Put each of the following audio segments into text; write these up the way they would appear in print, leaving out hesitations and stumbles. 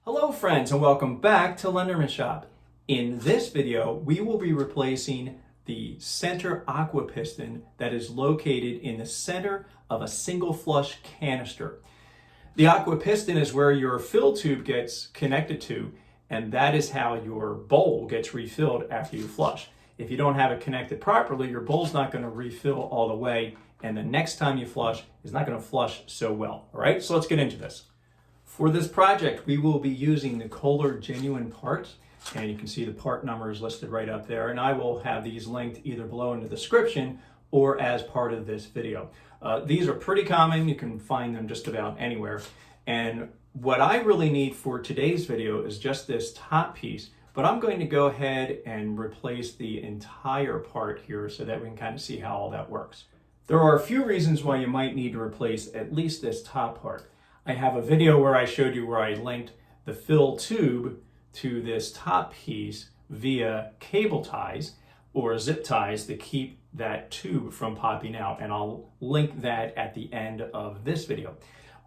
Hello friends and welcome back to Lenderman Shop. In this video, we will be replacing the center aqua piston that is located in the center of a single flush canister. The aqua piston is where your fill tube gets connected to, and that is how your bowl gets refilled after you flush. If you don't have it connected properly, your bowl's not going to refill all the way, and the next time you flush is not going to flush so well. All right, so let's get into this. For this project, we will be using the Kohler genuine parts, and you can see the part numbers listed right up there, and I will have these linked either below in the description or as part of this video. These are pretty common. You can find them just about anywhere. And what I really need for today's video is just this top piece, but I'm going to go ahead and replace the entire part here so that we can kind of see how all that works. There are a few reasons why you might need to replace at least this top part. I have a video where I showed you where I linked the fill tube to this top piece via cable ties or zip ties to keep that tube from popping out, and I'll link that at the end of this video.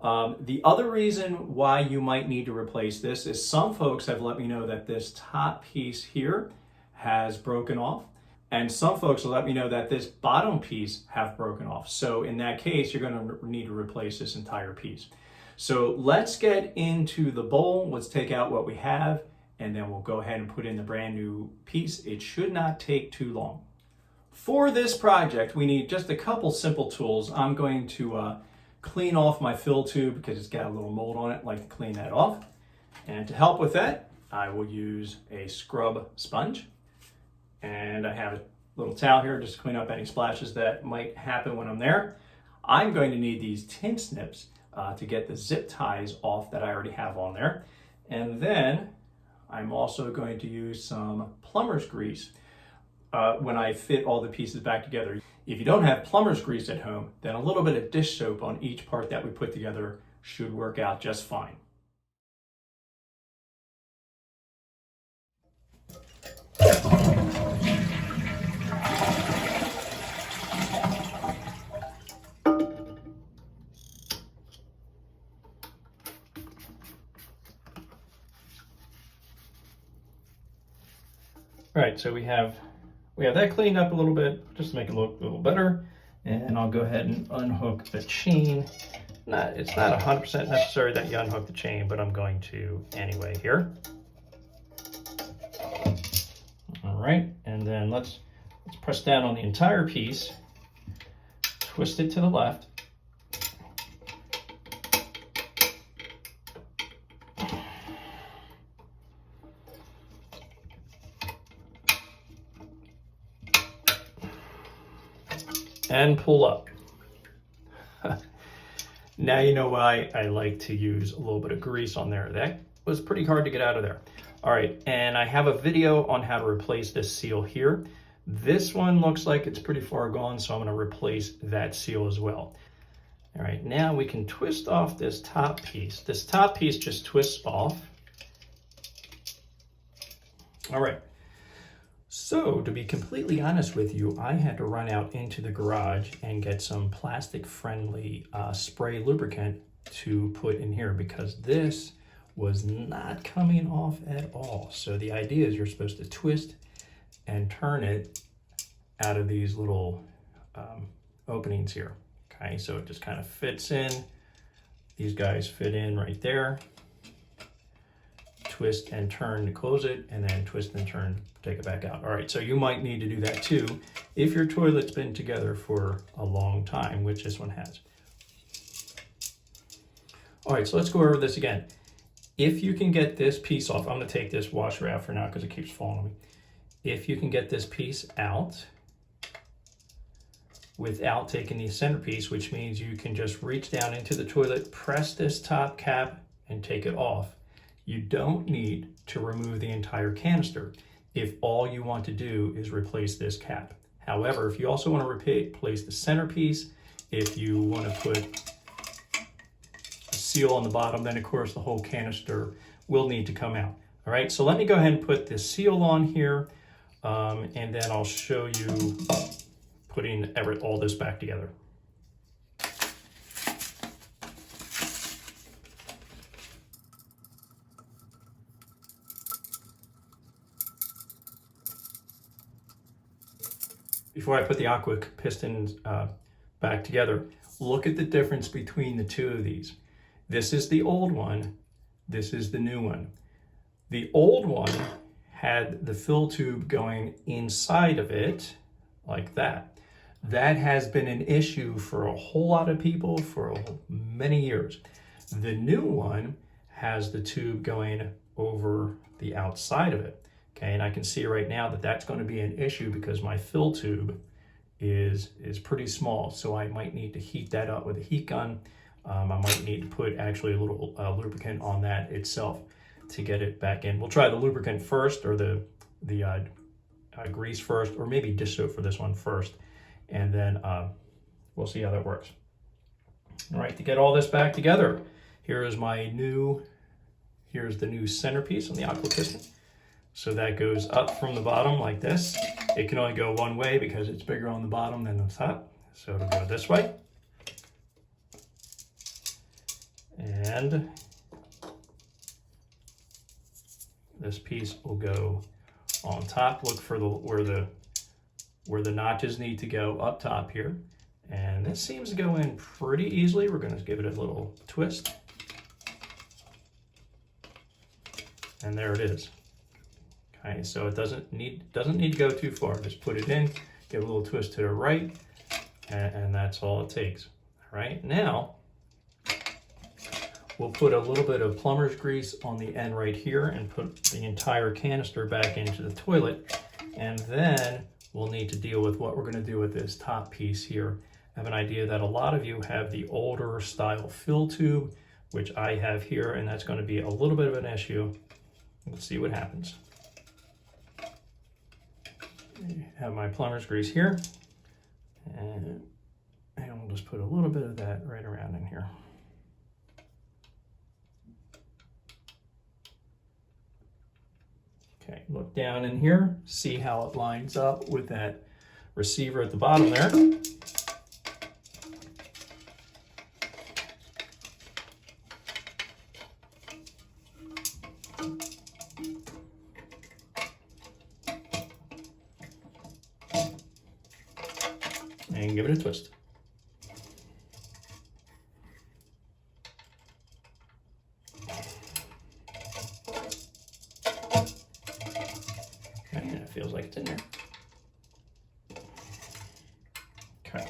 The other reason why you might need to replace this is some folks have let me know that this top piece here has broken off, and some folks will let me know that this bottom piece have broken off. So in that case, you're going to need to replace this entire piece. So let's get into the bowl. Let's take out what we have, and then we'll go ahead and put in the brand new piece. It should not take too long. For this project, we need just a couple simple tools. I'm going to clean off my fill tube because it's got a little mold on it. I'd like to clean that off. And to help with that, I will use a scrub sponge. And I have a little towel here just to clean up any splashes that might happen when I'm there. I'm going to need these tin snips to get the zip ties off that I already have on there. And then I'm also going to use some plumber's grease when I fit all the pieces back together. If you don't have plumber's grease at home, then a little bit of dish soap on each part that we put together should work out just fine. All right, so we have that cleaned up a little bit just to make it look a little better. And I'll go ahead and unhook the chain. It's not 100% necessary that you unhook the chain, but I'm going to anyway here. All right, and then let's press down on the entire piece, twist it to the left. And pull up. Now you know why I like to use a little bit of grease on there. That was pretty hard to get out of there. All right, and I have a video on how to replace this seal here. This one looks like it's pretty far gone, so I'm going to replace that seal as well. All right, now we can twist off this top piece. This top piece just twists off. All right. So, to be completely honest with you, I had to run out into the garage and get some plastic-friendly spray lubricant to put in here because this was not coming off at all. So the idea is you're supposed to twist and turn it out of these little openings here. Okay, so it just kind of fits in. These guys fit in right there. Twist and turn to close it, and then twist and turn to take it back out. All right, so you might need to do that too if your toilet's been together for a long time, which this one has. All right, so let's go over this again. If you can get this piece off, I'm gonna take this washer out for now because it keeps falling on me. If you can get this piece out without taking the centerpiece, which means you can just reach down into the toilet, press this top cap, and take it off. You don't need to remove the entire canister if all you want to do is replace this cap. However, if you also want to replace the centerpiece, if you want to put a seal on the bottom, then of course the whole canister will need to come out. All right, so let me go ahead and put this seal on here, and then I'll show you putting all this back together. before I put the aqua pistons back together, look at the difference between the two of these. This is the old one, this is the new one. The old one had the fill tube going inside of it like that. That has been an issue for a whole lot of people for many years. The new one has the tube going over the outside of it. Okay, and I can see right now that that's going to be an issue because my fill tube is pretty small. So I might need to heat that up with a heat gun. I might need to put actually a little lubricant on that itself to get it back in. We'll try the lubricant first, or the grease first, or maybe dish soap for this one first, and then we'll see how that works. All right, to get all this back together, here's the new centerpiece on the aqua piston. So that goes up from the bottom like this. It can only go one way because it's bigger on the bottom than the top. So it'll go this way. And this piece will go on top. Look for where the notches need to go up top here. And this seems to go in pretty easily. We're going to give it a little twist. And there it is. Okay, so it doesn't need to go too far. Just put it in, give a little twist to the right, and that's all it takes. All right, now we'll put a little bit of plumber's grease on the end right here and put the entire canister back into the toilet. And then we'll need to deal with what we're going to do with this top piece here. I have an idea that a lot of you have the older style fill tube, which I have here, and that's going to be a little bit of an issue. Let's see what happens. I have my plumber's grease here, and we'll just put a little bit of that right around in here. Okay, look down in here, see how it lines up with that receiver at the bottom there. And give it a twist. Okay, and it feels like it's in there. Okay.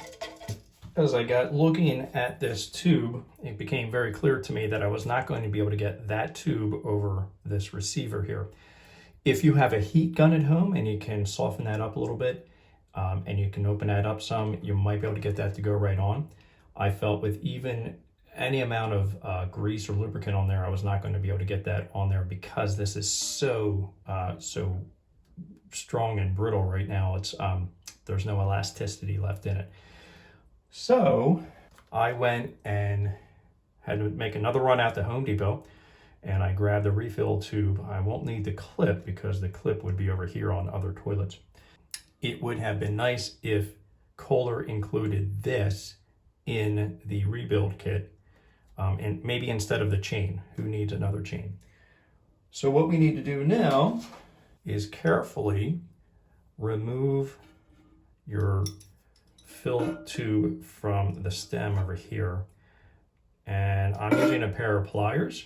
As I got looking at this tube, it became very clear to me that I was not going to be able to get that tube over this receiver here. If you have a heat gun at home and you can soften that up a little bit, and you can open that up some, you might be able to get that to go right on. I felt with even any amount of grease or lubricant on there, I was not going to be able to get that on there because this is so strong and brittle right now. It's there's no elasticity left in it. So I went and had to make another run out to Home Depot, and I grabbed the refill tube. I won't need the clip because the clip would be over here on other toilets. It would have been nice if Kohler included this in the rebuild kit, and maybe instead of the chain. Who needs another chain? So what we need to do now is carefully remove your fill tube from the stem over here. And I'm using a pair of pliers,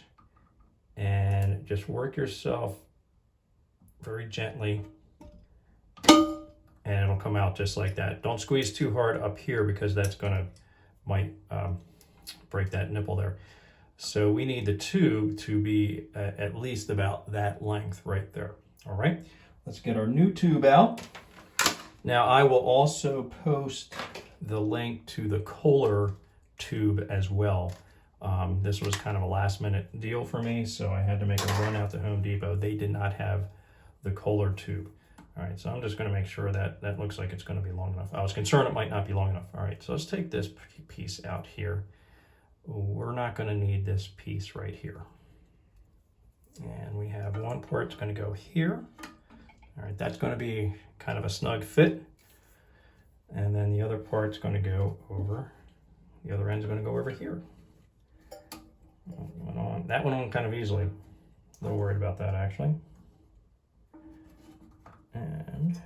and just work yourself very gently, and it'll come out just like that. Don't squeeze too hard up here because that's might break that nipple there. So we need the tube to be at least about that length right there. All right, let's get our new tube out. Now I will also post the link to the Kohler tube as well. This was kind of a last minute deal for me, so I had to make a run out to Home Depot. They did not have the Kohler tube. All right, so I'm just going to make sure that that looks like it's going to be long enough. I was concerned it might not be long enough. All right, so let's take this piece out here. We're not going to need this piece right here. And we have one part that's going to go here. All right, that's going to be kind of a snug fit. And then the other part's going to go over, the other end's going to go over here. That went on kind of easily. A little worried about that actually. And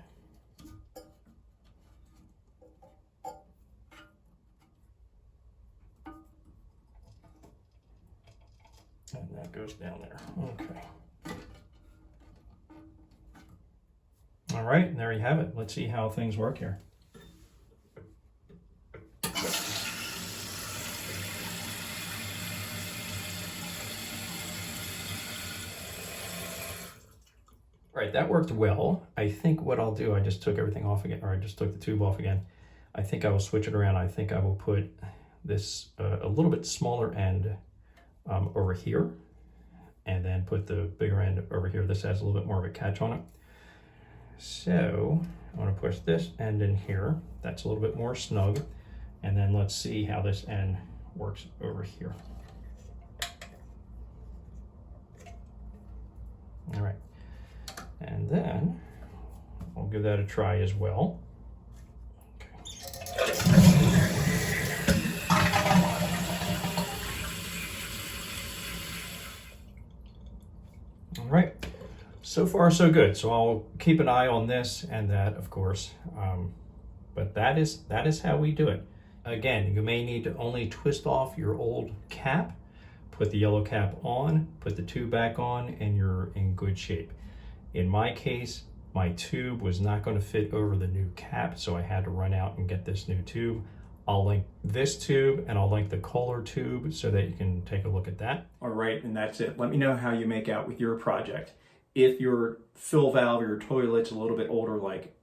And that goes down there. Okay. All right, and there you have it. Let's see how things work here. All right, that worked well. I think what I'll do, I just took everything off again, or I just took the tube off again. I think I will switch it around. I think I will put this a little bit smaller end over here, and then put the bigger end over here. This has a little bit more of a catch on it. So I want to push this end in here. That's a little bit more snug. And then let's see how this end works over here. All right. And then I'll give that a try as well. All right, so far so good. So I'll keep an eye on this and that, of course. But that is how we do it. Again, you may need to only twist off your old cap, put the yellow cap on, put the tube back on, and you're in good shape. In my case, my tube was not going to fit over the new cap, so I had to run out and get this new tube. I'll link this tube and I'll link the Kohler tube so that you can take a look at that. All right, and that's it. Let me know how you make out with your project. If your fill valve or your toilet's a little bit older like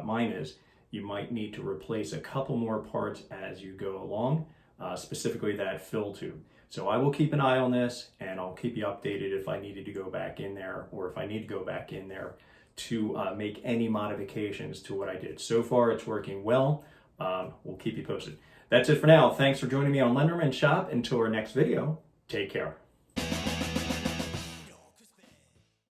mine is, you might need to replace a couple more parts as you go along, specifically that fill tube. So I will keep an eye on this and I'll keep you updated if I needed to go back in there, or if I need to go back in there to make any modifications to what I did. So far it's working well. We'll keep you posted. That's it for now. Thanks for joining me on Lenderman Shop. Until our next video, take care.